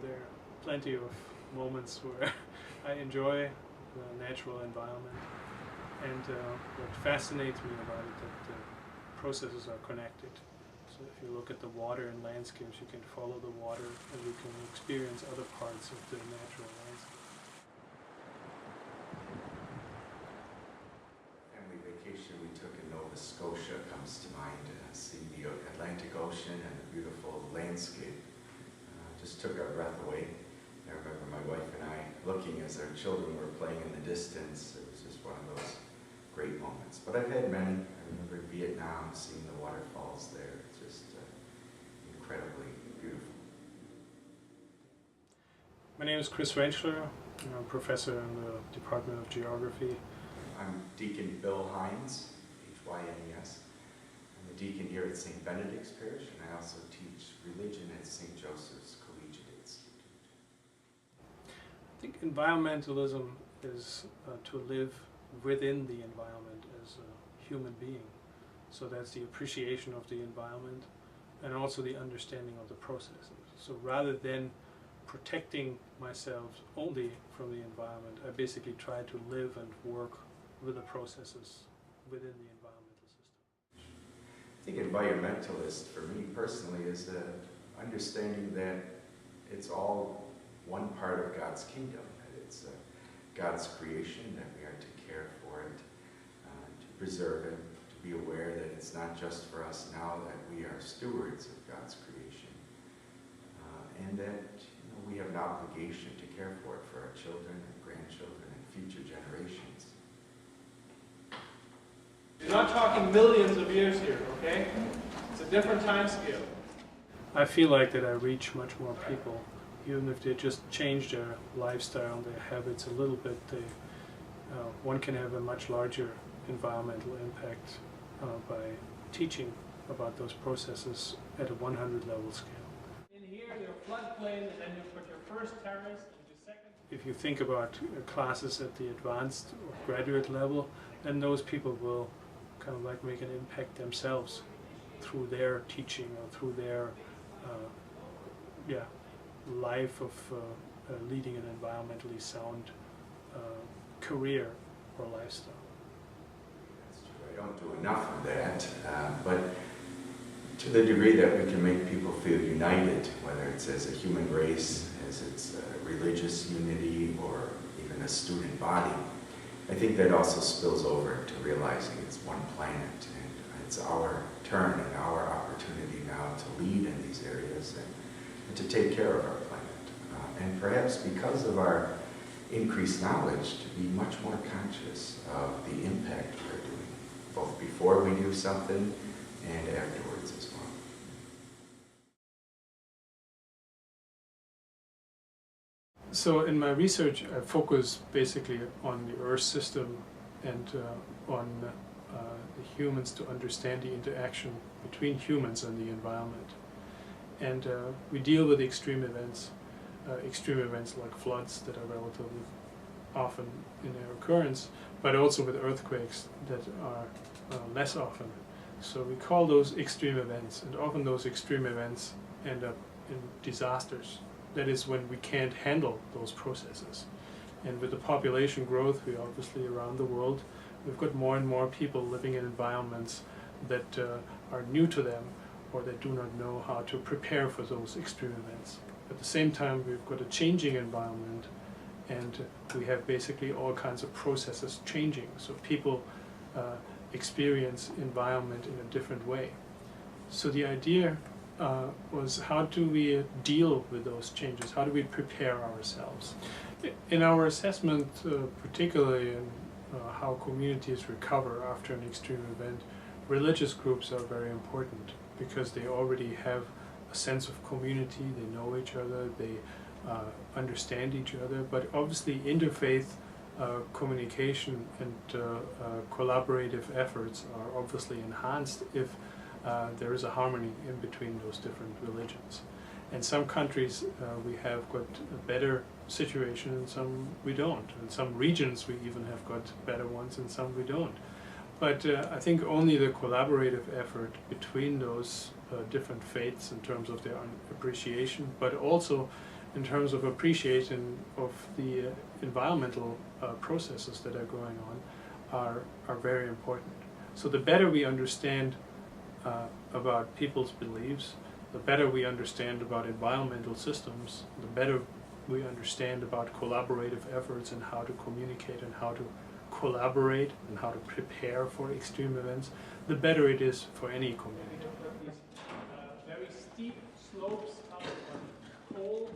there are plenty of moments where I enjoy the natural environment, and what fascinates me about it that the processes are connected. So if you look at the water and landscapes, you can follow the water and you can experience other parts of the natural landscape. Family vacation we took in Nova Scotia comes to mind, seeing the Atlantic Ocean and the beautiful landscape. Just took our breath away. I remember my wife and I looking as our children were playing in the distance. It was just one of those great moments. But I've had many. I remember Vietnam, seeing the waterfalls there. It's just incredibly beautiful. My name is Chris Rentschler. I'm a professor in the Department of Geography. I'm Deacon Bill Hines, H-Y-N-E-S. I'm a deacon here at St. Benedict's Parish, and I also teach religion at St. Joseph's Collegiate Institute. I think environmentalism is to live within the environment as a human being. So that's the appreciation of the environment and also the understanding of the processes. So rather than protecting myself only from the environment, I basically try to live and work with the processes within the environmental system. I think environmentalist, for me personally, is understanding that it's all one part of God's kingdom, that it's God's creation, that we are to care for it, to preserve it, to be aware that it's not just for us now, that we are stewards of God's creation, and that we have an obligation to care for it for our children and grandchildren and future generations. You're not talking millions of years here, okay? It's a different time scale. I feel like that I reach much more people, even if they just change their lifestyle and their habits a little bit. One can have a much larger environmental impact by teaching about those processes at a 100 level scale. In here, your floodplain, and then you put your first terrace into second. If you think about classes at the advanced or graduate level, then those people will kind of like make an impact themselves through their teaching or through their life of leading an environmentally sound career or lifestyle. That's true. I don't do enough of that, but to the degree that we can make people feel united, whether it's as a human race, as it's a religious unity, or even a student body, I think that also spills over to realizing it's one planet, and it's our turn and our opportunity now to lead in these areas and to take care of our planet. And perhaps because of our increased knowledge, to be much more conscious of the impact we're doing, both before we do something and afterwards as well. So in my research, I focus basically on the Earth system and on the humans to understand the interaction between humans and the environment. And we deal with extreme events like floods that are relatively often in their occurrence, but also with earthquakes that are less often. So we call those extreme events, and often those extreme events end up in disasters. That is when we can't handle those processes. And with the population growth, we obviously around the world, we've got more and more people living in environments that are new to them, or that do not know how to prepare for those extreme events. At the same time, we've got a changing environment, and we have basically all kinds of processes changing. So people experience environment in a different way. So the idea was, how do we deal with those changes? How do we prepare ourselves? In our assessment, particularly in how communities recover after an extreme event, religious groups are very important because they already have a sense of community, they know each other, they understand each other, but obviously interfaith communication and collaborative efforts are obviously enhanced if there is a harmony in between those different religions. In some countries we have got a better situation, and some we don't. In some regions we even have got better ones, and some we don't. But I think only the collaborative effort between those different faiths in terms of their appreciation, but also in terms of appreciation of the environmental processes that are going on are very important. So the better we understand about people's beliefs, the better we understand about environmental systems, the better we understand about collaborative efforts and how to communicate and how to collaborate and how to prepare for extreme events, the better it is for any community. Very steep slopes up on poles.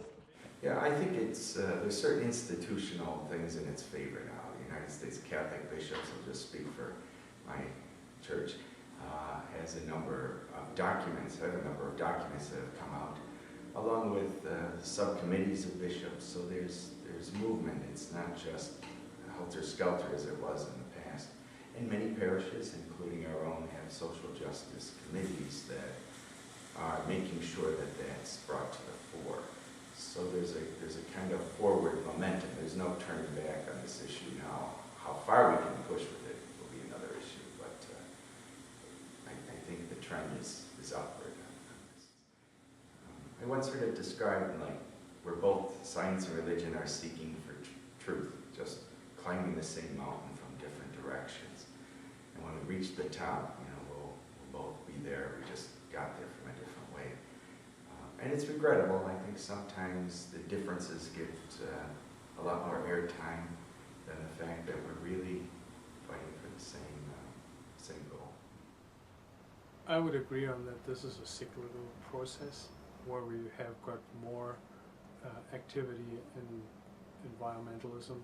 Yeah, I think it's, there's certain institutional things in its favor now. The United States Catholic bishops, I'll just speak for my church, has a number of documents that have come out, along with subcommittees of bishops, so there's movement. It's not just helter-skelter as it was in the past. And many parishes, including our own, have social justice committees that are making sure that that's brought to the fore. So there's a kind of forward momentum. There's no turning back on this issue now. How far we can push with it will be another issue, but I think the trend is upward on this. I once heard it described like where both science and religion are seeking for truth, just climbing the same mountain from different directions. And when we reach the top, we'll both be there. We just got there from a different way. And it's regrettable. I think sometimes the differences get a lot more airtime than the fact that we're really fighting for the same goal. I would agree on that. This is a cyclical process where we have got more activity in environmentalism,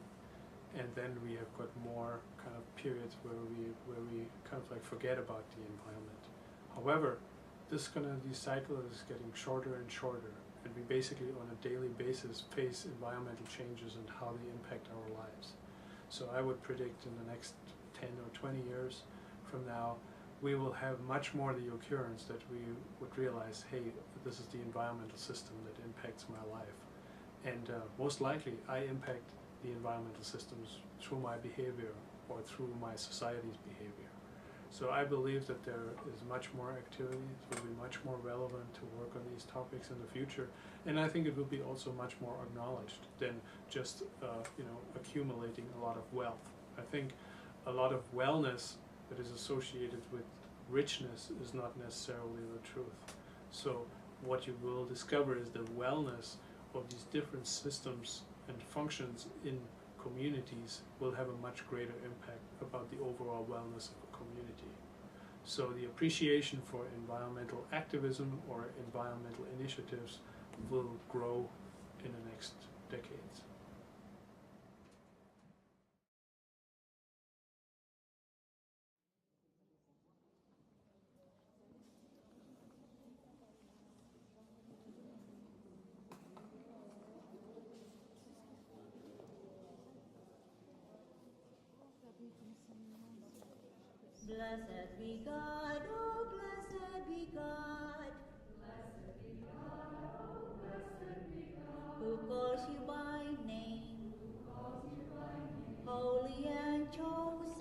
and then we have got more kind of periods where we kind of like forget about the environment. However, this cycle is getting shorter and shorter, and we basically on a daily basis face environmental changes and how they impact our lives. So I would predict in the next 10 or 20 years from now, we will have much more the occurrence that we would realize, hey, this is the environmental system that impacts my life. And most likely I impact the environmental systems through my behavior or through my society's behavior. So I believe that there is much more activity. It will be much more relevant to work on these topics in the future, and I think it will be also much more acknowledged than just accumulating a lot of wealth. I think a lot of wellness that is associated with richness is not necessarily the truth. So what you will discover is the wellness of these different systems and functions in communities will have a much greater impact about the overall wellness of a community. So the appreciation for environmental activism or environmental initiatives will grow in the next decades. Blessed be God, oh blessed be God. Blessed be God, oh blessed be God. Who calls you by name, holy and chosen.